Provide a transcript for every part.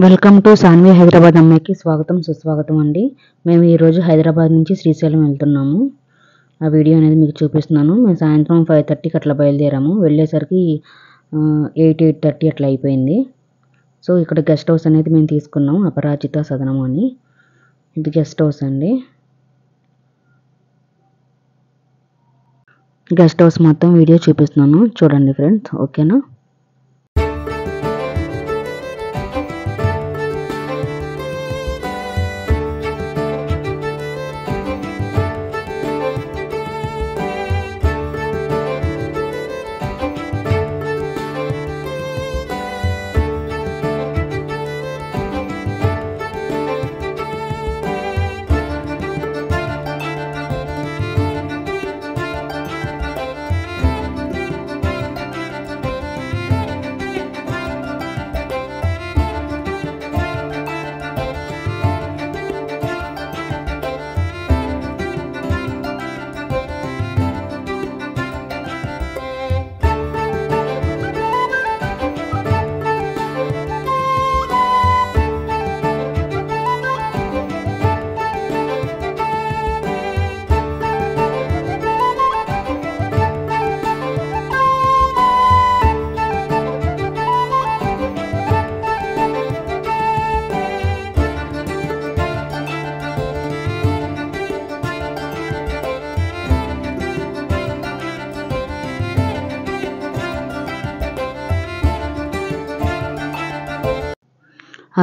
Welcome to Saanvi Hyderabad అమ్మాయికి స్వాగతం సుస్వాగతం అండి. మేము ఈరోజు హైదరాబాద్ నుంచి శ్రీశైలం వెళ్తున్నాము. ఆ వీడియో అనేది మీకు చూపిస్తున్నాను. మేము సాయంత్రం 5:30కి అట్లా బయలుదేరాము. వెళ్ళేసరికి 8:30 అట్లా అయిపోయింది. సో ఇక్కడ గెస్ట్ హౌస్ అనేది మేము తీసుకున్నాం, అపరాజిత సదనం అని. ఇది గెస్ట్ హౌస్ అండి. గెస్ట్ హౌస్ మొత్తం వీడియో చూపిస్తున్నాను, చూడండి ఫ్రెండ్స్. ఓకేనా?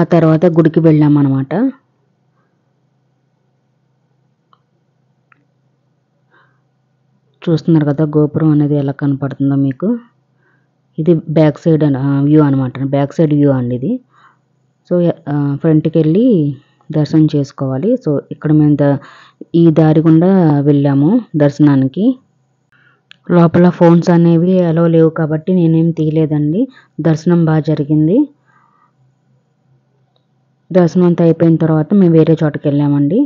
ఆ తర్వాత గుడికి వెళ్ళామన్నమాట. చూస్తున్నారు కదా గోపురం అనేది ఎలా కనపడుతుందో మీకు. ఇది బ్యాక్ సైడ్ వ్యూ అనమాట, బ్యాక్ సైడ్ వ్యూ అండి ఇది. సో ఫ్రంట్కి వెళ్ళి దర్శనం చేసుకోవాలి. సో ఇక్కడ మేము ఈ దారి గుండా వెళ్ళాము దర్శనానికి. లోపల ఫోన్స్ అనేవి అలో లేవు కాబట్టి నేనేం తీయలేదండి. దర్శనం బాగా జరిగింది. దర్శనం అంతా అయిపోయిన తర్వాత మేము వేరే చోటకి వెళ్ళామండి.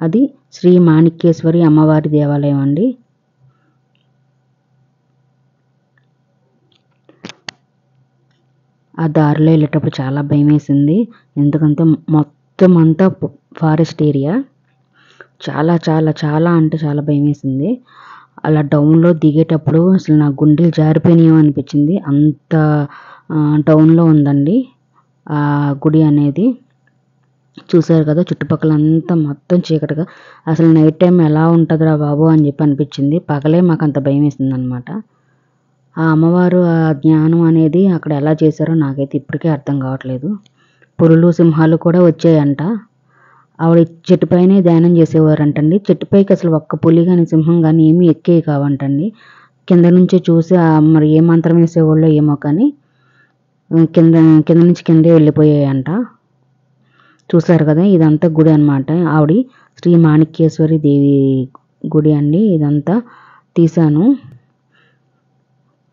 అది శ్రీ మాణిక్యేశ్వరి అమ్మవారి దేవాలయం అండి. ఆ దారిలో వెళ్ళేటప్పుడు చాలా భయం వేసింది, ఎందుకంటే మొత్తం అంతా ఫారెస్ట్ ఏరియా. చాలా చాలా చాలా అంటే చాలా భయం వేసింది. అలా డౌన్లో దిగేటప్పుడు అసలు నా గుండెలు జారిపోయినాయో అనిపించింది. అంత డౌన్లో ఉందండి ఆ గుడి అనేది. చూసారు కదా చుట్టుపక్కల అంతా మొత్తం చీకటిగా. అసలు నైట్ టైం ఎలా ఉంటుందిరా బాబు అని చెప్పి అనిపించింది. పగలే మాకు అంత భయం వేసింది అనమాట. ఆ అమ్మవారు ఆ జ్ఞానం అనేది అక్కడ ఎలా చేశారో నాకైతే ఇప్పటికే అర్థం కావట్లేదు. పులులు సింహాలు కూడా వచ్చాయంట. ఆవిడ చెట్టు పైనే ధ్యానం చేసేవారంటండి. చెట్టుపైకి అసలు ఒక్క పులి కానీ సింహం కానీ ఏమీ ఎక్కేవి కావంటండి. కింద నుంచి చూసి మరి ఏ మంత్రం వేసేవాళ్ళో ఏమో కానీ కింద నుంచి కిందే వెళ్ళిపోయాయంట. చూసారు కదా ఇదంతా గుడి అనమాట. ఆవిడ శ్రీ మాణిక్యేశ్వరి దేవి గుడి అండి. ఇదంతా తీశాను,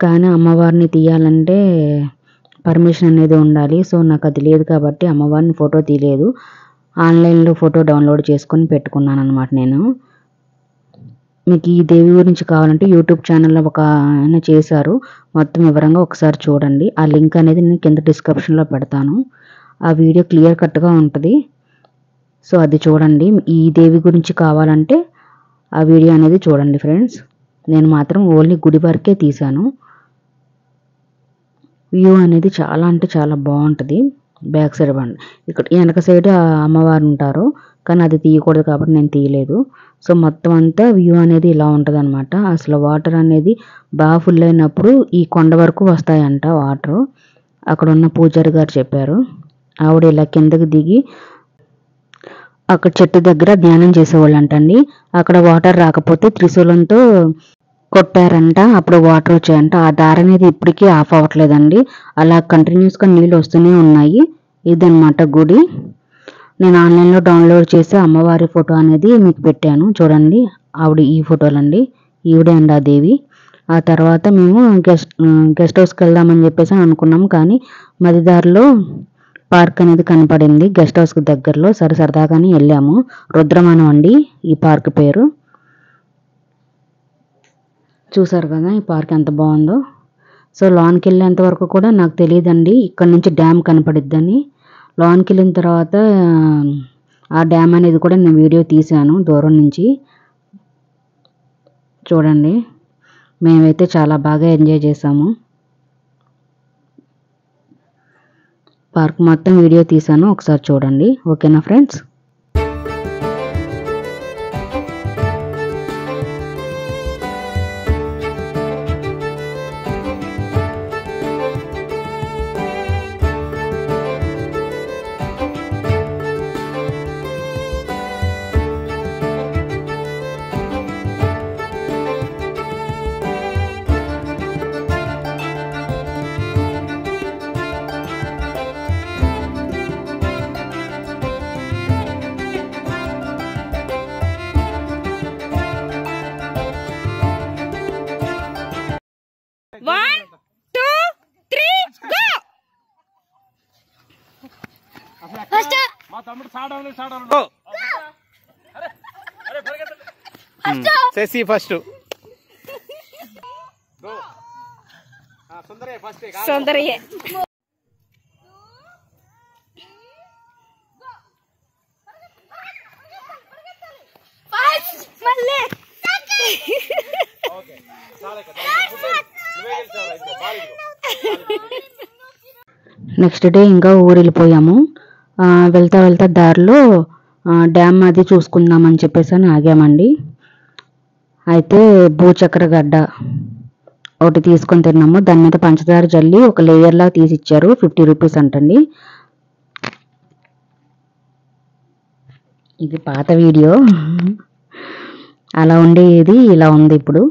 కానీ అమ్మవారిని తీయాలంటే పర్మిషన్ అనేది ఉండాలి. సో నాకు అది లేదు కాబట్టి అమ్మవారిని ఫోటో తీయలేదు. ఆన్లైన్లో ఫోటో డౌన్లోడ్ చేసుకొని పెట్టుకున్నాను అనమాట నేను. మీకు ఈ దేవి గురించి కావాలంటే యూట్యూబ్ ఛానల్లో ఒక ఆయన చేశారు, మొత్తం వివరంగా ఒకసారి చూడండి. ఆ లింక్ అనేది నేను కింద డిస్క్రిప్షన్లో పెడతాను. ఆ వీడియో క్లియర్ కట్గా ఉంటుంది. సో అది చూడండి. ఈ దేవి గురించి కావాలంటే ఆ వీడియో అనేది చూడండి ఫ్రెండ్స్. నేను మాత్రం ఓన్లీ గుడి వరకే తీశాను. వ్యూ అనేది చాలా అంటే చాలా బాగుంటుంది. బ్యాక్ సైడ్ ఇక్కడ వెనక సైడ్ అమ్మవారు ఉంటారు, కానీ అది తీయకూడదు కాబట్టి నేను తీయలేదు. సో మొత్తం అంతా వ్యూ అనేది ఇలా ఉంటుంది అనమాట. అసలు వాటర్ అనేది బాగా ఫుల్ అయినప్పుడు ఈ కొండ వరకు వస్తాయంట వాటరు. అక్కడ ఉన్న పూజారి గారు చెప్పారు. ఆవిడ ఇలా కిందకి దిగి అక్కడ చెట్టు దగ్గర ధ్యానం చేసేవాళ్ళు అంటండి. అక్కడ వాటర్ రాకపోతే త్రిశూలంతో కొట్టారంట, అప్పుడు వాటర్ వచ్చాయంట. ఆ దారి అనేది ఇప్పటికీ ఆఫ్ అవ్వట్లేదండి, అలా కంటిన్యూస్గా నీళ్ళు వస్తూనే ఉన్నాయి. ఇదన్నమాట గుడి. నేను ఆన్లైన్లో డౌన్లోడ్ చేసి అమ్మవారి ఫోటో అనేది మీకు పెట్టాను చూడండి. ఆవిడ ఈ ఫోటోలండి, ఈవిడే అండి ఆ దేవి. ఆ తర్వాత మేము గెస్ట్ హౌస్కి వెళ్దామని చెప్పేసి అనుకున్నాం, కానీ మధ్యదారిలో పార్క్ అనేది కనపడింది గెస్ట్ హౌస్కి దగ్గరలో. సరదాగానే వెళ్ళాము. రుద్రవనం అండి ఈ పార్క్ పేరు. చూసారు కదా ఈ పార్క్ ఎంత బాగుందో. సో లోనికి వెళ్ళేంత వరకు కూడా నాకు తెలియదండి ఇక్కడ నుంచి డ్యామ్ కనపడిద్దని. లోనికి వెళ్ళిన తర్వాత ఆ డ్యామ్ అనేది కూడా నేను వీడియో తీశాను దూరం నుంచి. చూడండి, మేమైతే చాలా బాగా ఎంజాయ్ చేసాము. పార్క్ మొత్తం వీడియో తీశాను, ఒకసారి చూడండి. ఓకేనా ఫ్రెండ్స్? శశి ఫస్ట్. సౌందర్య నెక్స్ట్ డే ఇంకా ఊరు వెళ్ళిపోయాము. వెళ్తా వెళ్తా దారిలో డ్యామ్ అది చూసుకుందామని చెప్పేసి అని ఆగామండి. అయితే భూచక్ర గడ్డ ఒకటి తీసుకొని తిన్నాము. దాని మీద పంచదార జల్లి ఒక లేయర్లా తీసి ఇచ్చారు. 50 రూపీస్ అంటండి. ఇది పాత వీడియో, అలా ఉండేది, ఇలా ఉంది ఇప్పుడు.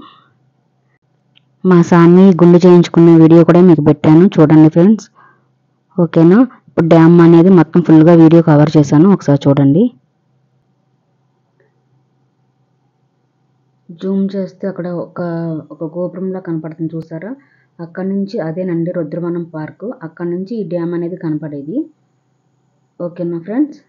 మా సామి గుండు చేయించుకున్న వీడియో కూడా మీకు పెట్టాను, చూడండి ఫ్రెండ్స్. ఓకేనా? ఇప్పుడు డ్యామ్ అనేది మొత్తం ఫుల్గా వీడియో కవర్ చేశాను, ఒకసారి చూడండి. జూమ్ చేస్తే అక్కడ ఒక గోపురంలా కనపడుతుంది, చూసారా? అక్కడ నుంచి అదేనండి రుద్రవనం పార్కు. అక్కడ నుంచి ఈ డ్యామ్ అనేది కనపడేది. ఓకేనా ఫ్రెండ్స్?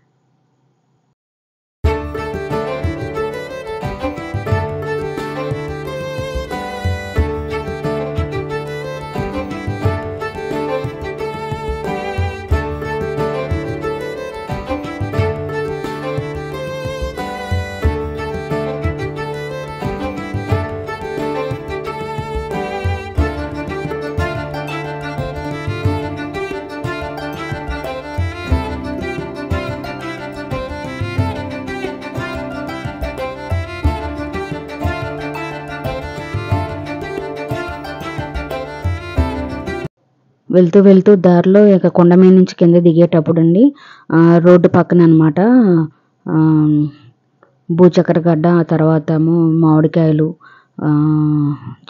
వెళ్తూ వెళ్తూ దారిలో ఇక కొండ మీద నుంచి కింద దిగేటప్పుడు అండి, రోడ్డు పక్కన అనమాట భూచక్ర గడ్డ, ఆ తర్వాత ఏమో మామిడికాయలు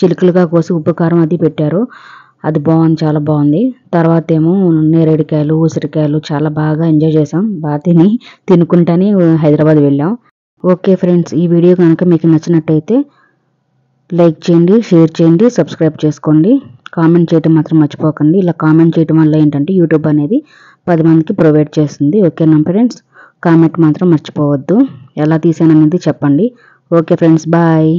చిలుకలుగా కోసి ఉప్పు కారం అది పెట్టారు. అది బాగుంది, చాలా బాగుంది. తర్వాత ఏమో నేరేడుకాయలు, ఉసిరికాయలు చాలా బాగా ఎంజాయ్ చేసాం. బాగా తినుకుంటానే హైదరాబాద్ వెళ్ళాం. ఓకే ఫ్రెండ్స్, ఈ వీడియో కనుక మీకు నచ్చినట్టయితే లైక్ చేయండి, షేర్ చేయండి, సబ్స్క్రైబ్ చేసుకోండి. కామెంట్ చేయడం మాత్రం మర్చిపోకండి. ఇలా కామెంట్ చేయడం వల్ల ఏంటంటే యూట్యూబ్ అనేది 10 మందికి ప్రొవైడ్ చేస్తుంది. ఓకేనా ఫ్రెండ్స్? కామెంట్ మాత్రం మర్చిపోవద్దు. ఎలా తీసాను అనేది చెప్పండి. Okay friends, bye.